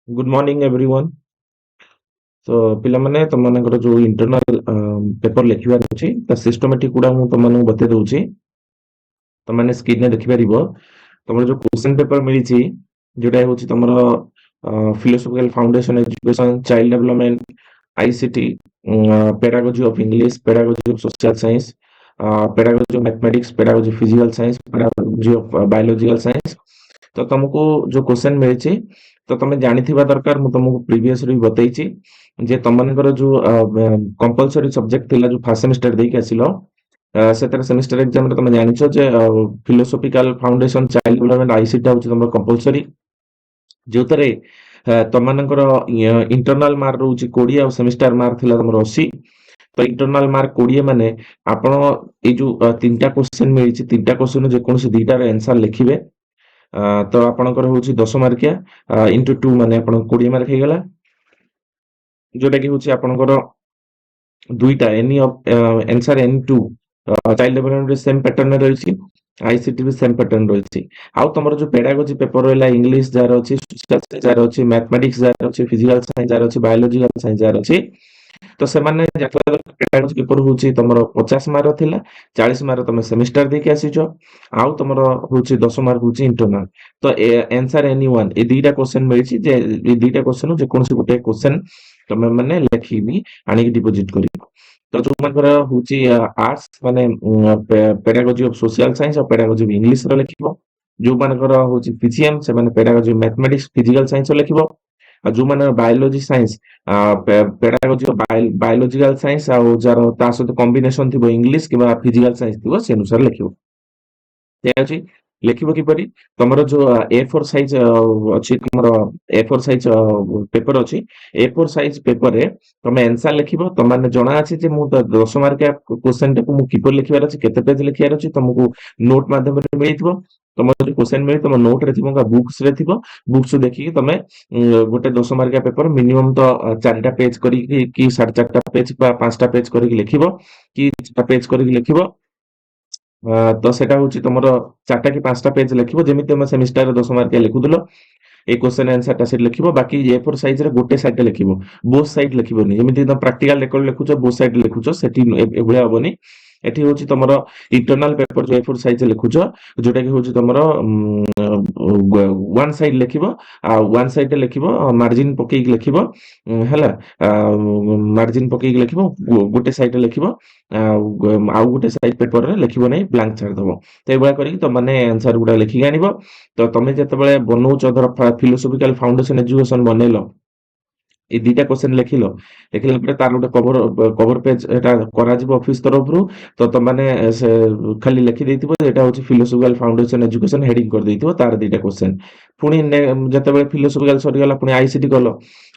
Good morning everyone. So ପିଲାମାନେ ତମମାନଙ୍କର ଯୋଉ internal paper ଲେଖିବାର ଅଛି ତା ସିଷ୍ଟମେଟିକ ଗୁଡା ମୁଁ ତମମାନଙ୍କୁ ବତେଇ ଦଉଛି। ତମମାନେ ସ୍କ୍ରିନରେ ଦେଖିପାରିବ ତମର ଯୋଉ କ୍ୱେଶ୍ଚନ ପେପର ମିଳିଛି ଯୋଉଟା ହେଉଛି ତମର philosophical foundation education child development ICT pedagogy of English, pedagogy of social science, pedagogy of mathematics, pedagogy of physical science, pedagogy of biological science। तो तुमको जो क्वेश्चन मिले तो तुम जानिथिबा दरकार मु तुमको प्रीवियस री बतैछि जे तुमनकर जो कंपलसरी सब्जेक्ट थिला जो फर्स्ट सेमेस्टर देई के आसिलो सेतर सेमेस्टर एग्जाम रे तुम जानिछो जे philosophical foundation child development ICT होछि तुमर कंपलसरी जोतरे तुमनकर इंटरनल मार्क रहउछि 20 और सेमेस्टर मार्क थिला तुमर 80। तो इंटरनल मार्क 20 माने आपण ए जो तीनटा क्वेश्चन मिलिछि तीनटा क्वेश्चन जे कोनसे दीटा रे आंसर लिखिबे तो आपणकर होछि 10 मार्किया इंटू 2 माने आपण 20 मार्क हे गेला जोटा कि होछि आपणकर दुईटा any of answer N2 child development रे सेम पैटर्न रे रहिछि आईसीटी भी सेम पैटर्न रहिछि आउ तमर जो पेडागोजी पेपर रहला इंग्लिश जार अछि सोशल साइंस जार अछि मैथमेटिक्स जार अछि फिजिकल साइंस जार अछि बायोलॉजिकल साइंस जार अछि तो सेमाने पेडागोजी पेपर होछि तमर 50 मार्क थिला 40 मार्क तमे सेमेस्टर देके आसीछो आउ तमर होछि 10 मार्क होछि इंटरनल। तो आंसर एनी वन ए दुईटा क्वेश्चन मिलिछि जे ए दुईटा क्वेश्चन जे कोनसे गोटे क्वेश्चन तमे माने लेखिबी आनी डिपॉजिट करी। तो जो मनकर होछि आर्ट्स माने पेडागोजी ऑफ सोशल साइंस और पेडागोजी ऑफ इंग्लिश रो लेखिबो जो मनकर होछि पीसीएम से माने pedagogy of mathematics physical science रो लेखिबो आ जो माने biology science pedagogy of biological science आ जार ता सहित कॉम्बिनेशन थिबो इंग्लिश किबा फिजिकल साइंस थिबो से अनुसार लेखिबो ठीक अछि। लेखिबो किपरि तमरो जो A4 साइज अछि तमरो A4 साइज पेपर अछि A4 साइज पेपर रे तमे आंसर लेखिबो त माने जणा अछि जे मु 10 मार्क क्वेश्चन को मु किपर लेखिबार अछि केते पेज लेखिबार अछि तुमको नोट माध्यम रे मिलिथिबो तमरो क्वेश्चन मिले तम नोट रे थिबो का बुक्स रे थिबो बुक्स देखि तमे गोटे 10 मार्क पेपर मिनिमम तो 4टा पेज करी कि 4.5टा पेज बा 5टा पेज करी लिखिबो कि 6टा पेज करी लिखिबो तो सेटा होछि तमरो 4टा कि 5टा पेज लिखिबो जेमिति हम सेमिस्टर 10 मार्किया लिखुदलो ए क्वेश्चन आंसर टा से लिखिबो बाकी A4 साइज रे गोटे साइड लिखिबो बोथ साइड लिखिबोनी जेमिति तुम प्रैक्टिकल रेकॉर्ड लिखुछो बोथ साइड लिखुछो सेठी एभलिया होबनी एठी होछि तमरो इंटरनल पेपर जो A4 साइज लिखुछो जोटा कि होछि तमरो वन साइड लिखिबो आ वन साइड लिखिबो मार्जिन पकेई लिखिबो हला मार्जिन पकेई लिखिबो गोटे साइड लिखिबो आउ गोटे साइड पेपर रे लिखिबो नै ब्लैंक छाड़ दबो तो एबा करी तो माने आंसर गुडा लिखि आनिबो तो तमे जेतेबेले बनौछ धर फिलोसॉफिकल फाउंडेशन एजुकेशन बनेलो ए दुईटा क्वेश्चन लिखिलो लिखिला परे तार गोटे कवर पेज एटा करा जिवो ऑफिस तरफ रु तो त माने से खाली लिखि देथिबो एटा होछि फिलोसॉफिकल फाउंडेशन एजुकेशन हेडिंग कर देथिबो तार दुईटा क्वेश्चन पुनी जेतेबेले फिलोसॉफिकल सरी गला पुनी आईसीटी कलो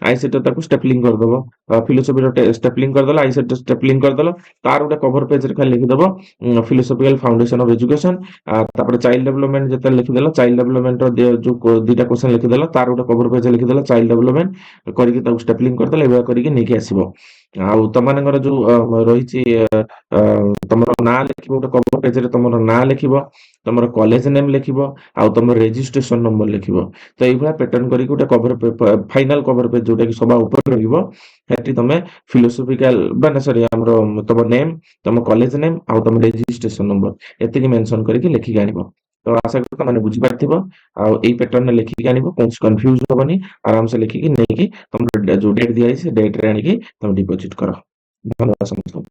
आईसीटी ताकू स्टेपलिंग कर दबो फिलोसॉफी रो स्टेपलिंग कर दलो आईसीटी स्टेपलिंग कर दलो तार गोटे कवर पेज रे खाली लिखि दबो फिलोसॉफिकल फाउंडेशन ऑफ एजुकेशन तापर चाइल्ड डेवलपमेंट जेते लिखि देलो चाइल्ड डेवलपमेंट रो जो दुईटा क्वेश्चन लिखि देलो तार गोटे कवर पेज लिखि देलो चाइल्ड डेवलपमेंट करिके ताकू स्टेपलिंग कर देले एबा करिके नेकी आसीबो आउ तमनकर जो रहिछि तमरो ना लिखिबो गोटे कवर पेज रे तमरो ना लिखिबो तमरो कॉलेज नेम लिखिबो आउ तमरो रजिस्ट्रेशन नंबर लिखिबो तो एइभला पैटर्न करिके गोटे कवर फाइनल कवर पेज जोटा कि सभा ऊपर रहिबो हेटी तमे फिलोसॉफिकल बने सॉरी हमरो तम नेम तम कॉलेज नेम आउ तम रजिस्ट्रेशन नंबर एतिकी मेंशन करिके लिखि आनिबो तो आशा करू तमने बुझि पारथिबो आउ एई पैटर्न लिखि आनिबो कोन कंफ्यूज होबनी आराम से लिखिकी नेकी तुम जो डेट दिया है डेट रे आनिकी तुम डिपॉजिट करो। धन्यवाद समस्त।